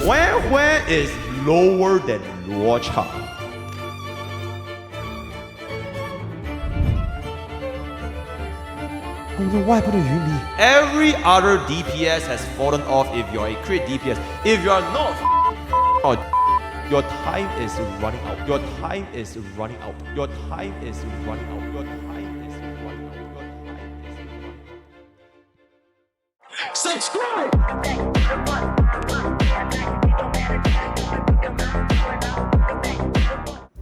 Where is lower than Luocha. Oh no, what happened to Yuli? Every other DPS has fallen off if you're a crit DPS. If you are not your time is running out. Your time is running out. Your time is running out. Your time is running out. Your time is running out. Subscribe!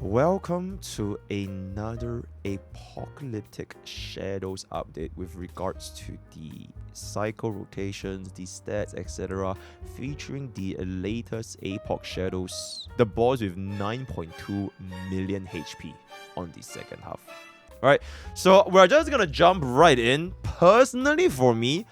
Welcome to another Apocalyptic Shadows update with regards to the cycle rotations, the stats, etc. featuring the latest Apoc Shadows, the boss with 9.2 million HP on the second half. Alright, so we're just gonna jump right in. Personally, for me,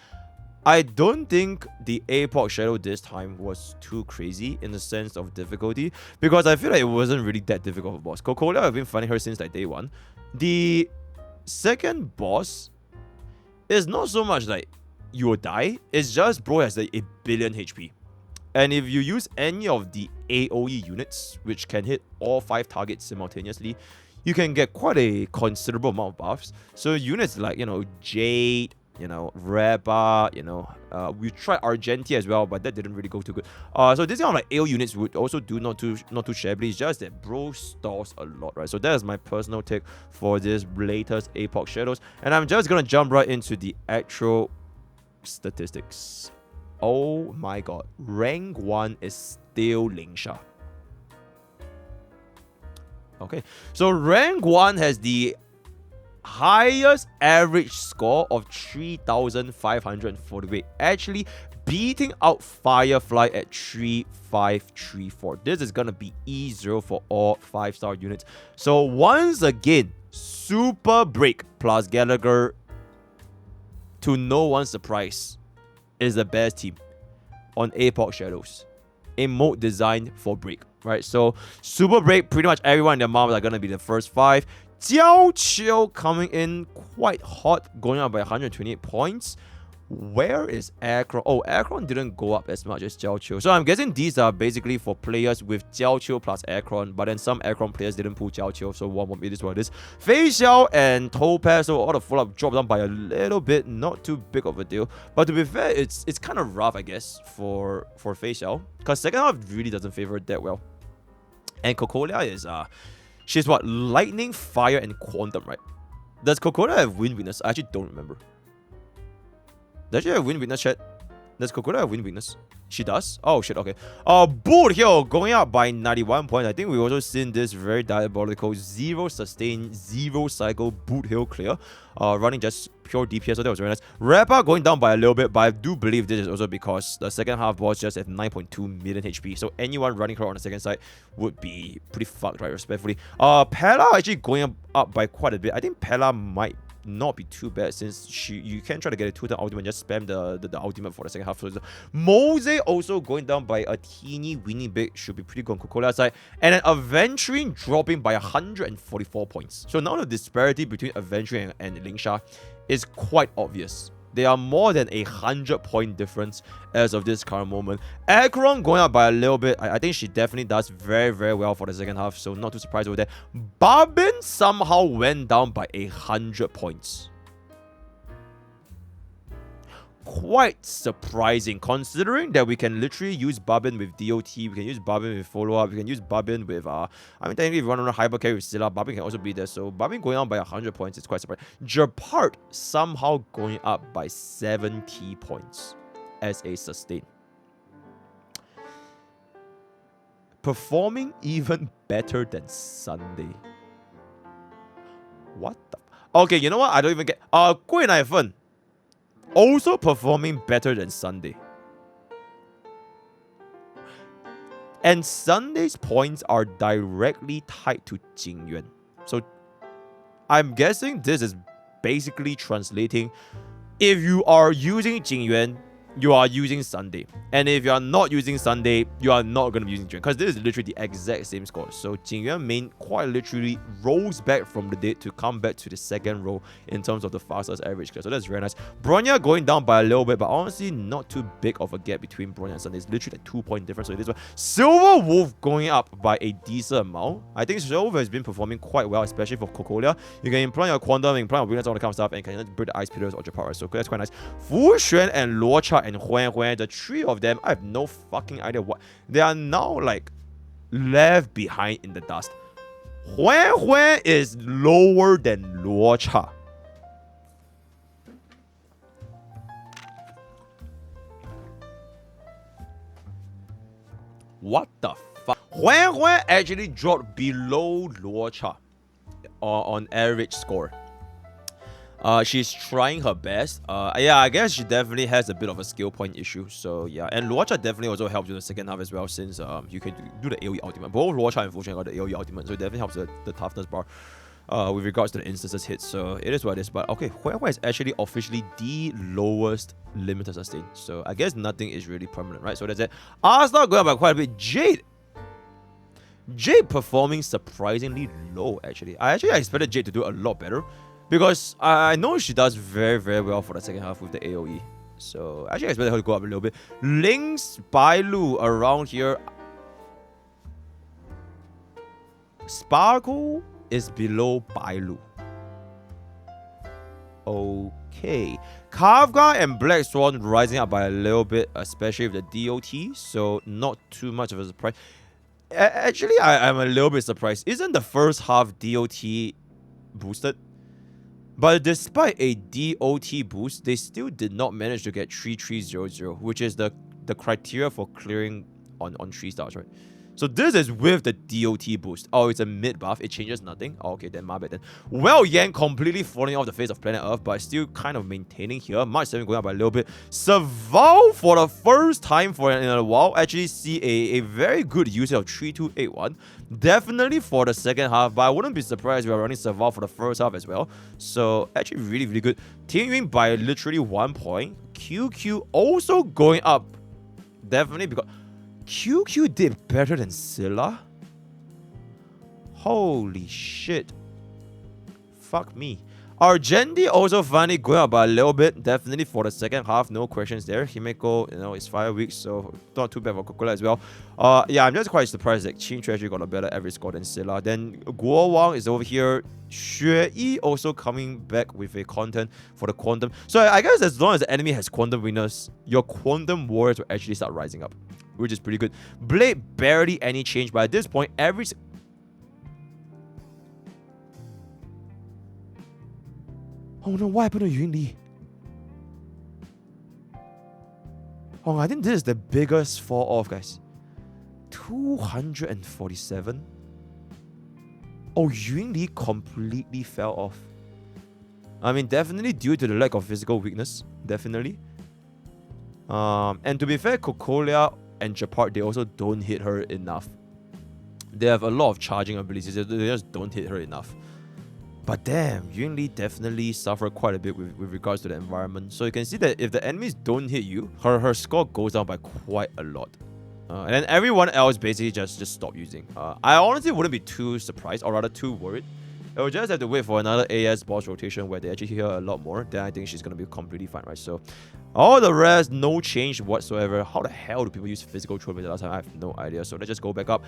I don't think the Apoc Shadow this time was too crazy in the sense of difficulty, because I feel like it wasn't really that difficult of a boss. Cocolia, I've been fighting her since like day one. The second boss is not so much like you will die, it's just bro has like a billion HP. And if you use any of the AoE units, which can hit all 5 targets simultaneously, you can get quite a considerable amount of buffs. So units like, Jade, Reba, we tried Argentia as well, but that didn't really go too good. So this kind of like AoE units would also do not too shabbily. It's just that bro stalls a lot, right? So that is my personal take for this latest Apoc Shadows. And I'm just gonna jump right into the actual statistics. Oh my god. Rank 1 is still Lingsha. Okay, so rank 1 has the highest average score of 3,548, actually beating out Firefly at 3,534. This is gonna be E0 for all 5-star units. So once again, Super Break plus Gallagher, to no one's surprise, is the best team on Apoc Shadows. A mode designed for Break, right? So Super Break, pretty much everyone in their mobs are gonna be the first 5. Jiao Qiu coming in quite hot, going up by 128 points. Where is Akron? Oh, Akron didn't go up as much as Jiao Qiu. So I'm guessing these are basically for players with Jiao Qiu plus Akron, but then some Akron players didn't pull Jiao Qiu, so it is what it is. Fei Xiao and Topaz, so all the follow-up dropped down by a little bit, not too big of a deal. But to be fair, it's kind of rough, I guess, for Fei Xiao, because second half really doesn't favor it that well. And Cocolia is she's what? Lightning, Fire, and Quantum, right? Does Cocolia have Wind Weakness? I actually don't remember. Does she have Wind Weakness, chat? Does Cocolia have Wind Weakness? She does? Oh, shit, okay. Boot Hill going up by 91 points. I think we've also seen this very diabolical 0 sustain, 0 cycle Boot Hill clear. Running just pure DPS, so that was very nice. Reba going down by a little bit, but I do believe this is also because the second half boss just at 9.2 million HP. So anyone running her on the second side would be pretty fucked, right? Respectfully. Pella actually going up by quite a bit. I think Pella might not be too bad, since you can try to get a 2-turn ultimate and just spam the ultimate for the second half. So Mose also going down by a teeny weeny bit, should be pretty good on Cocolia side. And then Aventurine dropping by 144 points. So now the disparity between Aventurine and Lingsha is quite obvious. There are more than 100-point difference as of this current moment. Akron going up by a little bit. I think she definitely does very, very well for the second half, so not too surprised over there. Barbin somehow went down by 100 points. Quite surprising, considering that we can literally use Barbin with DOT, we can use Barbin with follow-up, we can use Barbin with, technically if you run on a hyper carry with Scylla, Barbin can also be there, so Barbin going up by 100 points is quite surprising. Japart somehow going up by 70 points as a sustain. Performing even better than Sunday. What the... Okay, you know what? I don't even get... Gui Nai Fen also performing better than Sunday. And Sunday's points are directly tied to Jing Yuan. So I'm guessing this is basically translating, if you are using Jing Yuan, you are using Sunday. And if you are not using Sunday, you are not going to be using Jing. Because this is literally the exact same score. So Jing Yuan main quite literally rolls back from the dead to come back to the second row in terms of the fastest average clear. So that's very nice. Bronya going down by a little bit, but honestly not too big of a gap between Bronya and Sunday. It's literally a 2-point difference. So it is one. Silver Wolf going up by a decent amount. I think Silver has been performing quite well, especially for Cocolia. You can implant your Quantum, you can implant your Weakness, all the kind of stuff, and you can break the Ice Pillars or Japara. So that's quite nice. Fu Xuan and Luo Cha and Huan Huan, the three of them, I have no fucking idea what. They are now like left behind in the dust. Huan Huan is lower than Luo Cha. What the fuck? Huan Huan actually dropped below Luo Cha on average score. She's trying her best. Yeah, I guess she definitely has a bit of a skill point issue. So yeah, and Luocha definitely also helps with the second half as well, since you can do the AoE ultimate. Both Luocha and Fu Xuan got the AoE ultimate, so it definitely helps the toughness bar with regards to the instances hit. So it is what it is. But okay, Huan Huan is actually officially the lowest limited sustain. So I guess nothing is really permanent, right? So that's it. Asta going up by quite a bit. Jade performing surprisingly low, actually. I actually expected Jade to do a lot better, because I know she does very, very well for the second half with the AoE. So I actually expected her to go up a little bit. Link's Bailu around here. Sparkle is below Bailu. Okay. Kafka and Black Swan rising up by a little bit, especially with the DOT. So not too much of a surprise. Actually, I'm a little bit surprised. Isn't the first half DOT boosted? But despite a DOT boost, they still did not manage to get 3300, which is the criteria for clearing on 3 stars, right? So this is with the DOT boost. Oh, it's a mid buff. It changes nothing. Oh, okay, then my bad then. Well, Yang completely falling off the face of planet Earth, but still kind of maintaining here. March 7 going up by a little bit. Saval, for the first time in a while, actually see a very good usage of 3281. Definitely for the second half, but I wouldn't be surprised if we are running Saval for the first half as well. So actually really, really good. Teaming by literally 1 point. QQ also going up. Definitely because QQ did better than Scylla? Holy shit. Fuck me. Argendi also finally going up by a little bit. Definitely for the second half, no questions there. Himeko, it's 5 weeks, so not too bad for Coca-Cola as well. Yeah, I'm just quite surprised that Qing actually got a better average score than Scylla. Then Guo Wang is over here. Xue Yi also coming back with a content for the Quantum. So I guess as long as the enemy has Quantum winners, your Quantum warriors will actually start rising up, which is pretty good. Blade, barely any change, but at this point, Oh no, what happened to Yun Li? Oh, I think this is the biggest fall off, guys. 247? Oh, Yun Li completely fell off. I mean, definitely due to the lack of physical weakness. Definitely. And to be fair, Cocolia and Japart, they also don't hit her enough. They have a lot of charging abilities. They just don't hit her enough. But damn, Yun Li definitely suffered quite a bit with regards to the environment. So you can see that if the enemies don't hit you, her score goes down by quite a lot. And then everyone else basically just stop using. I honestly wouldn't be too surprised, or rather too worried. It will just have to wait for another AS boss rotation where they actually hit her a lot more. Then I think she's going to be completely fine, right? So all the rest, no change whatsoever. How the hell do people use physical trophy the last time? I have no idea. So let's just go back up.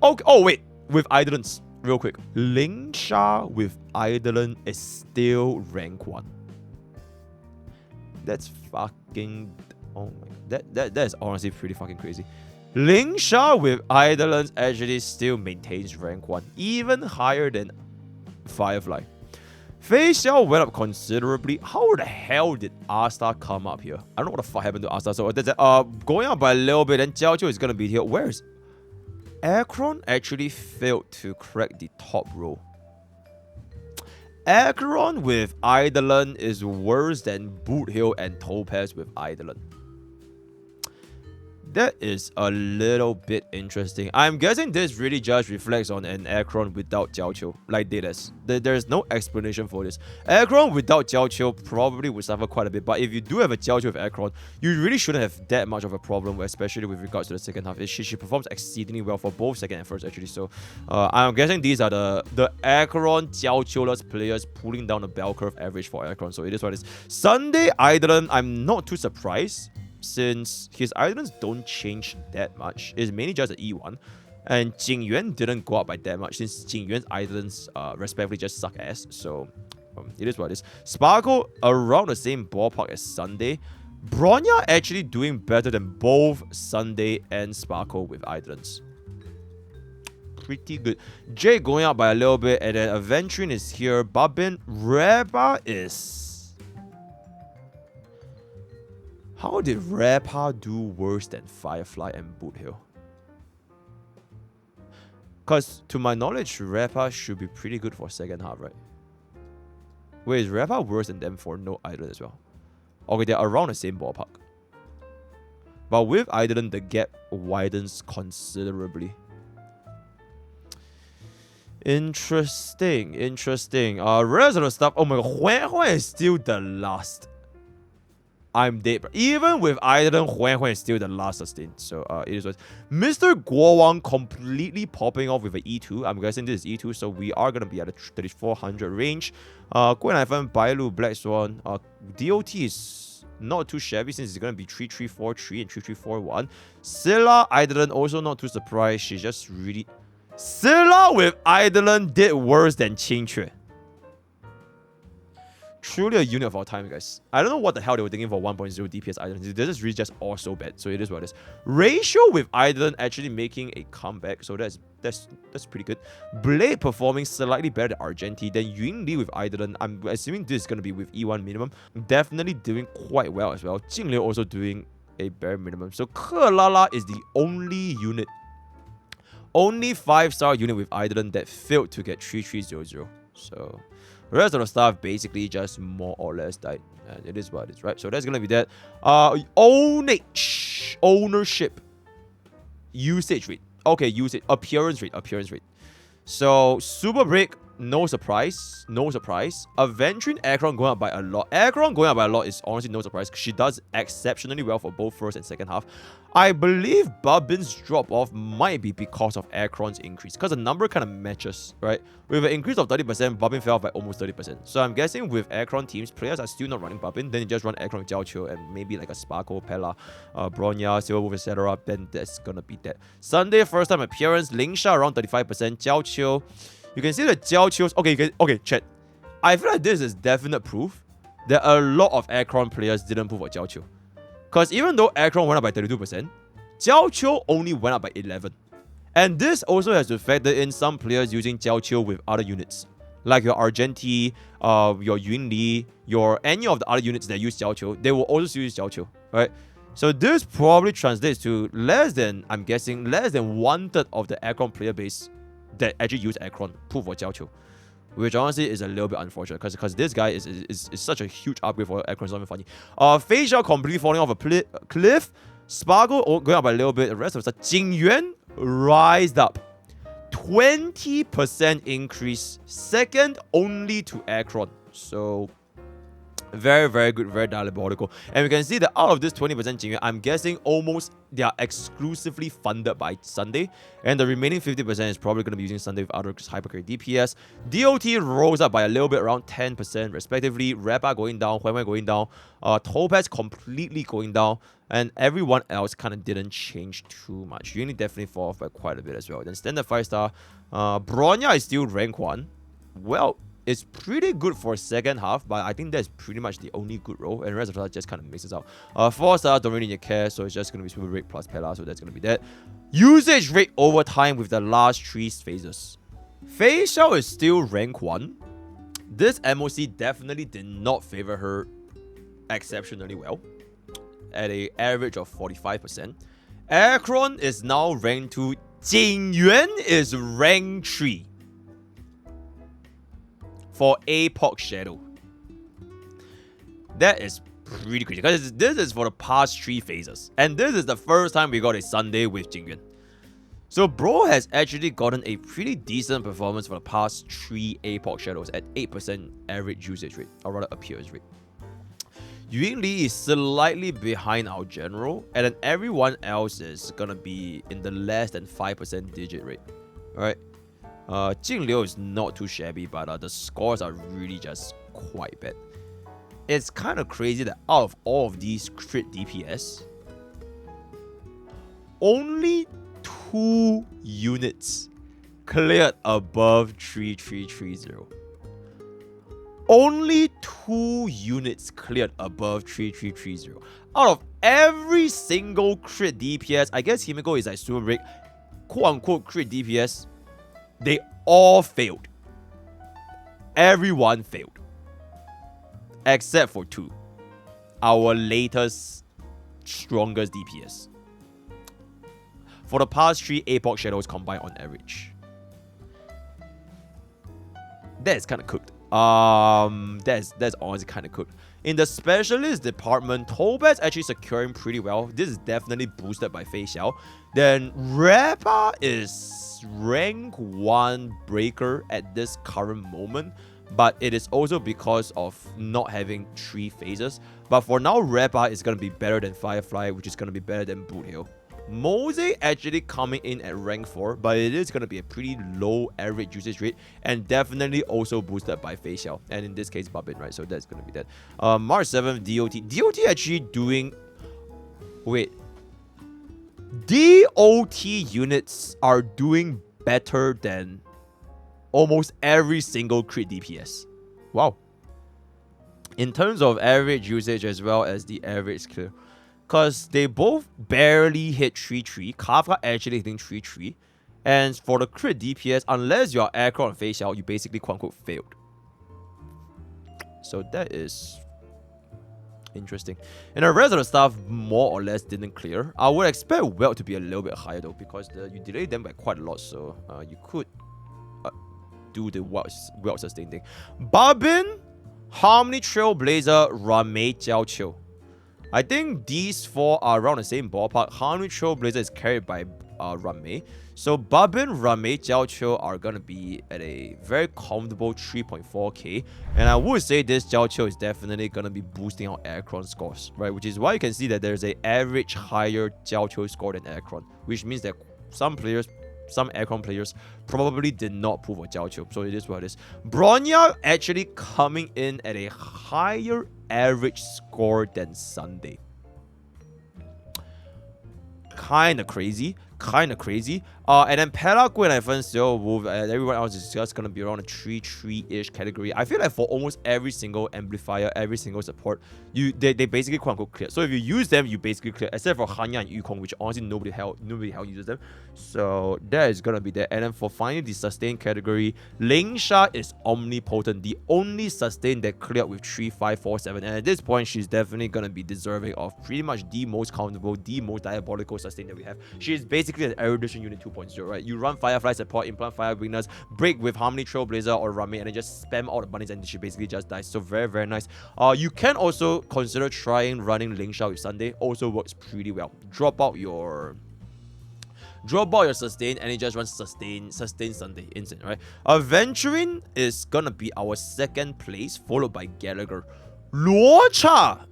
Okay. Oh, wait. With Eidolons, real quick. Ling Sha with Eidolon is still rank 1. That's fucking... Oh my... That is honestly pretty fucking crazy. Ling Sha with Eidolons actually still maintains rank 1. Even higher than Firefly. Fei Xiao went up considerably. How the hell did Asta come up here? I don't know what the fuck happened to Asta. So that's going up by a little bit, and Jiao Jiu is gonna be here. Where is Akron? Actually failed to crack the top row. Akron with Eidolon is worse than Boot Hill and Topaz with Eidolon. That is a little bit interesting. I'm guessing this really just reflects on an Aircron without Jiaoqiu, like Dadas. There's no explanation for this. Aircron without Jiaoqiu probably would suffer quite a bit, but if you do have a Jiaoqiu with Aircron, you really shouldn't have that much of a problem, especially with regards to the second half. She performs exceedingly well for both second and first, actually. So I'm guessing these are the Aircron Jiaoqiu-less players pulling down the bell curve average for Aircron. So it is what it is. Sunday Idolin, I'm not too surprised, since his items don't change that much. It's mainly just an Yuan. And Jing Yuan didn't go up by that much, since Jing Yuan's items respectively just suck ass. So it is what it is. Sparkle around the same ballpark as Sunday. Bronya actually doing better than both Sunday and Sparkle with items. Pretty good. Jay going up by a little bit, and then Aventurine is here. Babin. Reba is... How did Repa do worse than Firefly and Boothill? Because to my knowledge, Repa should be pretty good for second half, right? Wait, is Repa worse than them for no Idolin as well? Okay, they're around the same ballpark. But with Idolin, the gap widens considerably. Interesting. Rest of the stuff. Oh my god, Huan is still the last. I'm dead, bro. Even with Idolin, Huan is still the last sustain. So it is what Mr. Guowang completely popping off with an E2. I'm guessing this is E2, so we are gonna be at a 3400 range. Guan Bailu, Black Swan. DOT is not too shabby since it's gonna be 3343 and 3341. Scylla, Idolin also not too surprised. She's just really... Scylla with Idolin did worse than Qingque. Truly a unit of our time, guys. I don't know what the hell they were thinking for 1.0 DPS Idolin. This is really just all so bad. So it is what it is. Ratio with Idolin actually making a comeback. So that's pretty good. Blade performing slightly better than Argenti. Then Yuan Li with Idolin. I'm assuming this is going to be with E1 minimum. Definitely doing quite well as well. Jing Liu also doing a bare minimum. So Kelala is the only unit. Only 5-star unit with Idolin that failed to get 3300. So... the rest of the stuff basically just more or less died. And it is what it is, right? So that's gonna be that. Ownership. Usage rate. Okay, usage. Appearance rate. So, Super Break, no surprise. Aventurine, Aircron going up by a lot. Aircron going up by a lot is honestly no surprise, because she does exceptionally well for both first and second half. I believe Babin's drop-off might be because of Aircron's increase, because the number kind of matches, right? With an increase of 30%, Babin fell off by almost 30%. So I'm guessing with Aircron teams, players are still not running Babin, then you just run Aircron Jiaoqiu and maybe like a Sparkle, Pella, Bronya, Silverwolf, etc. Then that's gonna be that. Sunday, first time appearance, Lingsha around 35%, Jiaoqiu. You can see the Jiaoqiu's... Okay, chat. I feel like this is definite proof that a lot of Aircron players didn't pull for Jiaoqiu. Because even though Aircron went up by 32%, Jiaoqiu only went up by 11%. And this also has to factor in some players using Jiaoqiu with other units. Like your Argenti, your Yuan Li, any of the other units that use Jiaoqiu, they will also use Jiaoqiu, right? So this probably translates to I'm guessing, less than 1/3 of the Aircron player base that actually use Aircron pull for Jiaoqiu. Which honestly is a little bit unfortunate, because this guy is such a huge upgrade for Aircron. It's not even funny. Facial completely falling off a cliff. Sparkle going up by a little bit. The rest of the stuff. Jing Yuan rised up. 20% increase. Second only to Aircron. So... very, very good, very diabolical. And we can see that out of this 20% Jing Yuan, I'm guessing almost they are exclusively funded by Sunday. And the remaining 50% is probably going to be using Sunday with other hypercarry DPS. DOT rose up by a little bit, around 10% respectively. Repa going down, Huan going down. Topaz completely going down. And everyone else kind of didn't change too much. Yuan definitely fall off by quite a bit as well. Then standard 5-star. Bronya is still rank 1. Well... it's pretty good for second half, but I think that's pretty much the only good role, and the rest of that just kind of mixes out. 4-star, don't really need to care, so it's just going to be Super Rate plus Pella, so that's going to be that. Usage rate over time with the last 3 phases. Facial is still rank 1. This MOC definitely did not favor her exceptionally well, at an average of 45%. Aircron is now rank 2. Jing Yuan is rank 3. For Apocalyptic Shadow. That is pretty crazy. Because this is for the past 3 phases. And this is the first time we got a Sunday with Jing Yuan. So bro has actually gotten a pretty decent performance for the past 3 Apocalyptic Shadows at 8% average usage rate, or rather appearance rate. Yuan Li is slightly behind our general, and then everyone else is gonna be in the less than 5% digit rate. Alright. Jing Liu is not too shabby, but the scores are really just quite bad. It's kind of crazy that out of all of these crit DPS, only 2 units cleared above 3330. Only 2 units cleared above 3330. Out of every single crit DPS, I guess Himiko is like super break, quote unquote crit DPS, they all failed. Everyone failed. Except for 2. Our latest, strongest DPS. For the past 3 Apocalyptic Shadows combined on average. That is kind of cooked. That's honestly kind of cooked. In the specialist department, Tobet's actually securing pretty well. This is definitely boosted by Fei Xiao. Then Rappa is rank 1 breaker at this current moment, but it is also because of not having 3 phases. But for now, Rappa is going to be better than Firefly, which is going to be better than Boot Hill. Mose actually coming in at rank 4, but it is going to be a pretty low average usage rate, and definitely also boosted by Fei Xiao, and in this case Babin, right? So that's going to be that. March 7th, DOT actually doing... Wait. DOT units are doing better than almost every single crit DPS. Wow. In terms of average usage as well as the average clear. Because they both barely hit 3-3. Kafka actually hitting 3-3. And for the crit DPS, unless you're Aircraft and Fei Xiao, you basically quote-unquote failed. So that is interesting. And the rest of the stuff more or less didn't clear. I would expect Welt to be a little bit higher though, because you delayed them by quite a lot. So you could do the Welt sustain thing. Babin, Harmony Trailblazer, Ramei Jiao Qiu. I think these 4 are around the same ballpark. Harmony Trailblazer is carried by Ramei. So Babin, Ramei, Jiao Qiu are going to be at a very comfortable 3.4k. And I would say this Jiao Qiu is definitely going to be boosting our Aircron scores, right? Which is why you can see that there's an average higher Jiao Qiu score than Aircron. Which means that some Aircron players probably did not pull for Jiao Qiu. So it is what it is. Bronya actually coming in at a higher average score than Sunday. Kinda crazy. And then Pelagua and Ivan still move, and everyone else is just gonna be around a 3-3-ish category. I feel like for almost every single amplifier, every single support, they basically quote unquote clear. So if you use them, you basically clear, except for Hanya and Yukong, which honestly nobody hell uses them. So that is gonna be there. And then for finally the sustain category, Lingsha is omnipotent, the only sustain that cleared with 3, 5, 4, 7. And at this point, she's definitely gonna be deserving of pretty much the most countable, the most diabolical sustain that we have. She is basically an erudition unit 2.0, right? You run Firefly support, implant Fire Witness, break with Harmony Trailblazer or Ramei, and then just spam all the bunnies and she basically just dies. So very, very nice. You can also consider trying running Lingsha with Sunday. Also works pretty well. Drop out your sustain and it just runs sustain Sunday instant, right? Aventuring is gonna be our 2nd place, followed by Gallagher. Luocha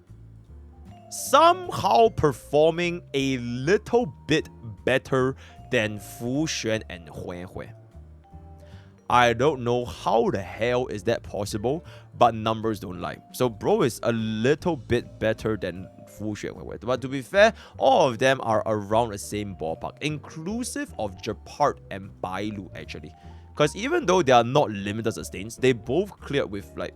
somehow performing a little bit better than Fu Xuan and Hui Hui. I don't know how the hell is that possible, but numbers don't lie. So bro is a little bit better than Fu Xuan and Hui Hui. But to be fair, all of them are around the same ballpark, inclusive of Japart and Bailu actually. Because even though they are not limited sustains, they both cleared with like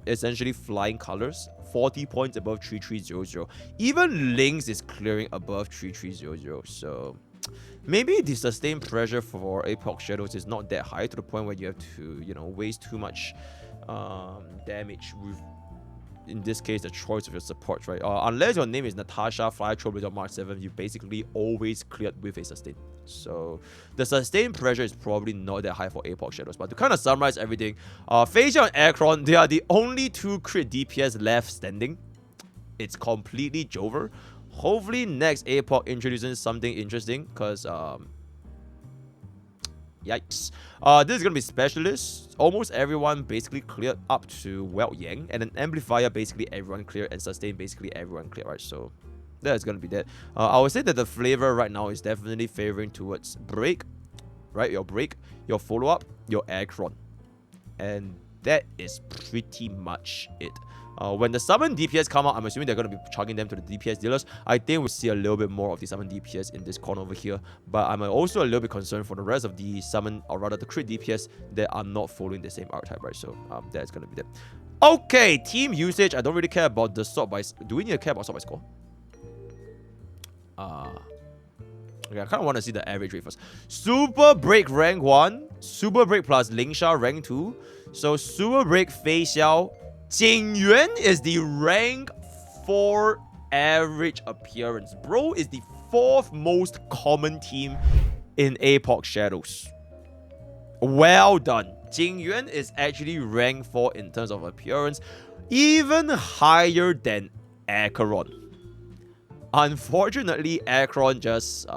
essentially flying colors, 40 points above 3300. Even Lynx is clearing above 3300. So maybe the sustained pressure for Apocalyptic Shadows is not that high to the point where you have to, waste too much damage with, in this case, the choice of your support, right? Unless your name is Natasha, Fire Trailblazer or Mark 7, you basically always cleared with a sustain. So the sustained pressure is probably not that high for Apocalyptic Shadows. But to kind of summarize everything, Phasia and Aircron, they are the only 2 crit DPS left standing it's completely Jover. Hopefully next Apoc introduces something interesting, because yikes. This is gonna be specialists. Almost everyone basically cleared up to Welt Yang, and an amplifier basically everyone cleared, and sustain basically everyone cleared, right? So that's gonna be that. I would say that the flavor right now is definitely favoring towards break, right? Your break, your follow-up, your Aggron. And that is pretty much it. When the summon DPS come out, I'm assuming they're going to be chugging them to the DPS dealers. I think we'll see a little bit more of the summon DPS in this corner over here. But I'm also a little bit concerned for the rest of the summon, or rather the crit DPS, that are not following the same archetype, right? So that's going to be that. Okay, team usage. I don't really care about the sort by... Do we need to care about sort by score? Okay, I kind of want to see the average rate first. Super Break rank 1. Super Break plus Lingsha rank 2. So Super Break Fei Xiao. Jing Yuan is the rank 4 average appearance. Bro is the 4th most common team in Apocalyptic Shadows. Well done. Jing Yuan is actually rank 4 in terms of appearance. Even higher than Acheron. Unfortunately, Acheron just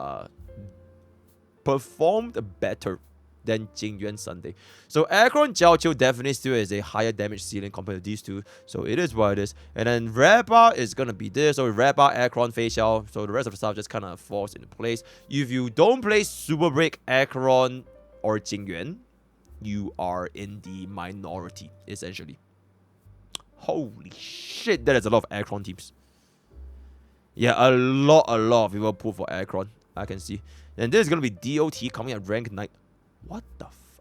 performed better than Jing Yuan Sunday. So Acheron Jiao Qiu definitely still has a higher damage ceiling compared to these two. So it is what it is. And then Reba is going to be this. So Reba, Acheron, Fei Xiao. So the rest of the stuff just kind of falls into place. If you don't play Super Break, Acheron, or Jing Yuan, you are in the minority, essentially. Holy shit, that is a lot of Acheron teams. Yeah, a lot of people pull for Acheron. I can see. And this is going to be DOT coming at rank 9. What the f...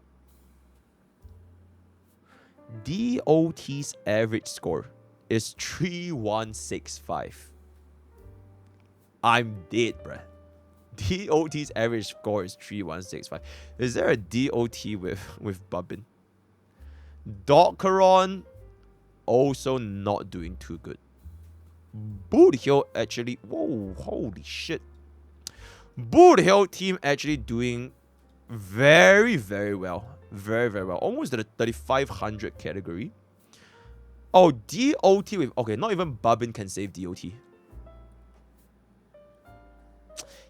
DOT's average score is 3165. I'm dead, bruh. DOT's average score is 3165. Is there a DOT with Bubbin? Dockeron also not doing too good. Boot Hill actually... Whoa, holy shit. Boot Hill team actually doing very, very well. Very, very well. Almost at the 3500 category. Oh, DOT with... Okay, not even Bubbin can save DOT.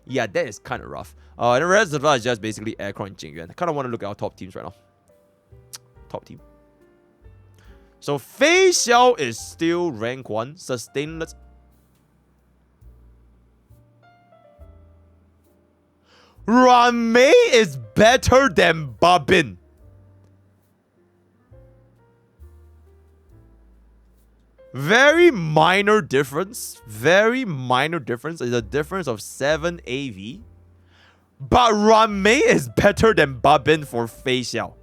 Yeah, that is kind of rough. And the rest of us is just basically Acheron and Jing Yuan. I kind of want to look at our top teams right now. Top team. So Fei Xiao is still rank 1. Sustainless. Ranmei is better than Bubbin. Very minor difference. Very minor difference. It's a difference of 7 AV. But Ranmei is better than Bubbin for Fei Xiao.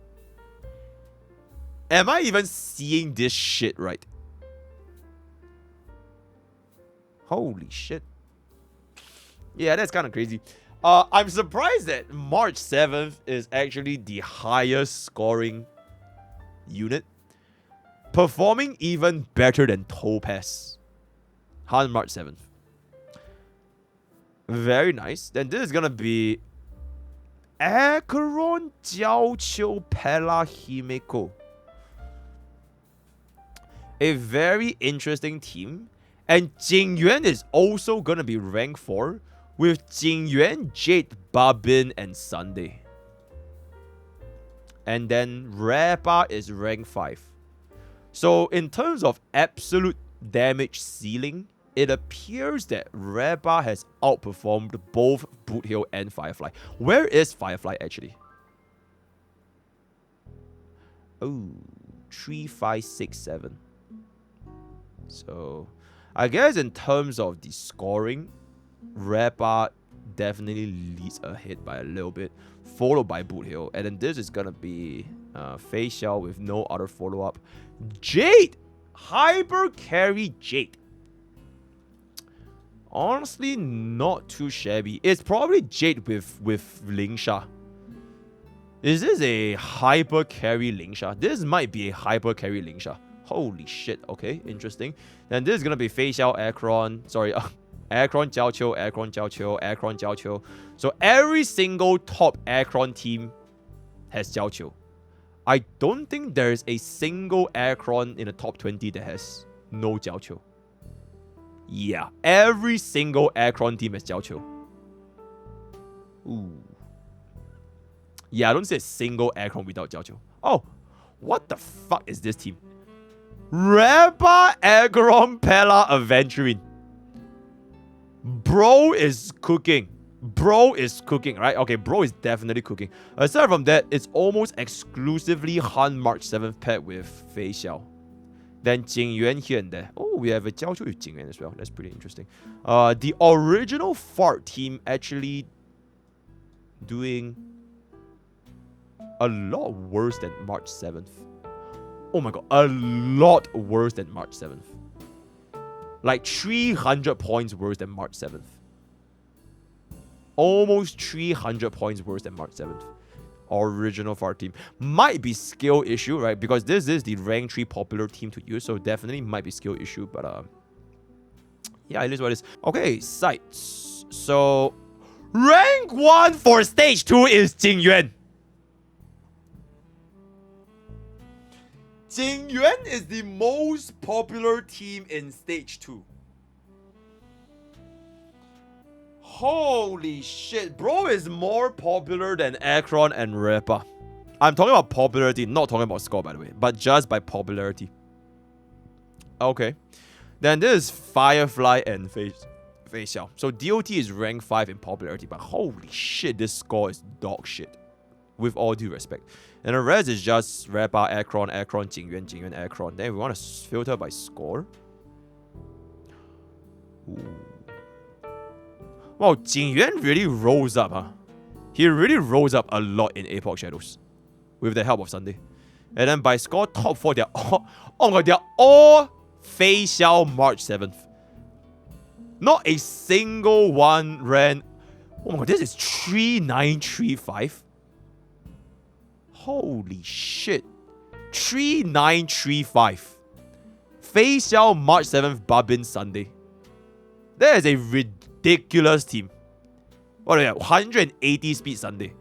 Am I even seeing this shit right? Holy shit. Yeah, that's kind of crazy. I'm surprised that March 7th is actually the highest scoring unit. Performing even better than Topaz. On March 7th. Very nice. Then this is gonna be Acheron Jiao Qiu Pella Himeko. A very interesting team. And Jing Yuan is also gonna be rank 4. With Jing Yuan, Jade, Bubbin, and Sunday. And then Reba is rank 5. So in terms of absolute damage ceiling, it appears that Reba has outperformed both Boot Hill and Firefly. Where is Firefly actually? Oh, 3, 5, 6, 7. So I guess in terms of the scoring, Reba definitely leads ahead by a little bit, followed by Boot Hill. And then this is gonna be Fei Xiao with no other follow-up. Jade! Hyper carry Jade. Honestly, not too shabby. It's probably Jade with Lingsha. Is this a hyper carry Lingsha? This might be a hyper carry Lingsha. Holy shit. Okay, interesting. Then this is gonna be Fei Xiao, Acheron. Sorry, Acheron Jiao Qiu, Acheron Jiao Qiu, Acheron Jiao Qiu. So every single top Acheron team has Jiao Qiu. I don't think there is a single Acheron in the top 20 that has no Jiao Qiu. Yeah, every single Aircron team has Jiao Qiu. Ooh. Yeah, I don't see a single Aircron without Jiao Qiu. Oh, what the fuck is this team? Reba Aggron Pella Aventurine. Bro is cooking. Bro is cooking, right? Okay, bro is definitely cooking. Aside from that, it's almost exclusively Han March 7th paired with Fei Xiao. Then Jing Yuan here and there. Oh, we have a Jiao Qiu with Jing Yuan as well. That's pretty interesting. The original fart team actually doing a lot worse than March 7th. Oh my god, a lot worse than March 7th. Like 300 points worse than March 7th. Almost 300 points worse than March 7th. Original fart team. Might be skill issue, right? Because this is the rank 3 popular team to use, so definitely might be skill issue, but yeah, it is what it is. Okay, sites. So rank 1 for stage 2 is Jing Yuan. Jing Yuan is the most popular team in stage 2. Holy shit, bro is more popular than Aircron and Repa. I'm talking about popularity, not talking about score by the way, but just by popularity. Okay. Then this is Firefly and Fei Xiao. So DOT is rank 5 in popularity, but holy shit, this score is dog shit. With all due respect. And the rest is just Repa, Aircron, Jing Yuan, Aircron. Then we want to filter by score. Ooh. Wow, Jing Yuan really rose up, huh? He really rose up a lot in Apocalyptic Shadows. With the help of Sunday. And then by score, top 4, they're all... Oh my god, they're all Fei Xiao March 7th. Not a single one ran... Oh my god, this is 3935. Holy shit. 3935. Fei Xiao March 7th, Babin Sunday. That is a ridiculous team. What do we have? 180 speed Sunday.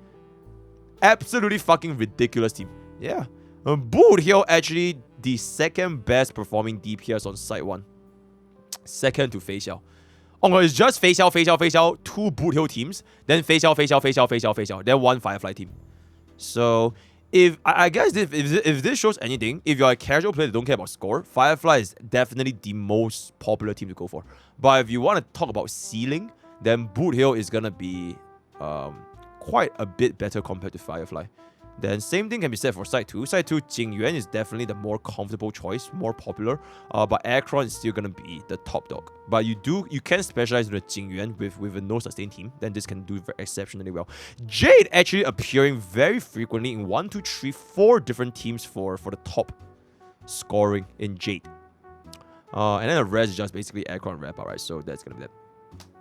Absolutely fucking ridiculous team. Yeah. Boot Hill actually the second best performing DPS on site 1. Second to Fei Xiao. Oh no, it's just Fei Xiao, 2 Boot Hill teams. Then Fei Xiao. Then 1 Firefly team. So... I guess if this shows anything, if you're a casual player that don't care about score, Firefly is definitely the most popular team to go for. But if you want to talk about ceiling, then Boot Hill is gonna be quite a bit better compared to Firefly. Then same thing can be said for Side 2. Side 2, Jing Yuan is definitely the more comfortable choice, more popular. But Aircron is still gonna be the top dog. But you can specialize with the Jing Yuan with a no sustain team. Then this can do exceptionally well. Jade actually appearing very frequently in 1, 2, 3, 4 different teams for the top scoring in Jade. And then the rest is just basically Aircron and Rapper, right? So that's gonna be that.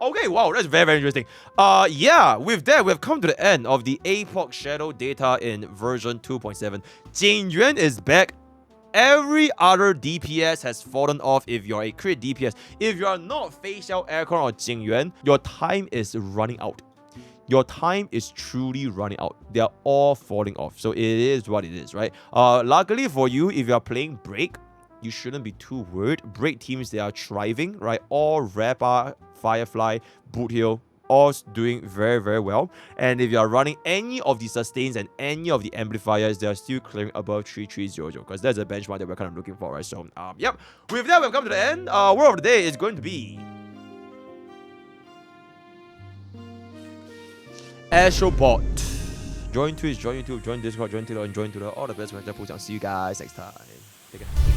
Okay, wow, that's very, very interesting. Yeah, with that, we've come to the end of the Apocalyptic Shadow data in version 2.7. Jing Yuan is back. Every other DPS has fallen off if you're a crit DPS. If you are not Fei Xiao, Aircron, or Jing Yuan, your time is running out. Your time is truly running out. They are all falling off. So it is what it is, right? Luckily for you, if you are playing Break, you shouldn't be too worried. Break teams, they are thriving, right? All Rapper, Firefly, Boot Hill, all doing very, very well. And if you are running any of the sustains and any of the amplifiers, they are still clearing above 3300 because that's a benchmark that we're kind of looking for, right? So, yep. With that, we've come to the end. Word of the day is going to be Astrobot. Join Twitch, join YouTube, join Discord, join Twitter, and join Twitter. All the best. See you guys next time. Take care.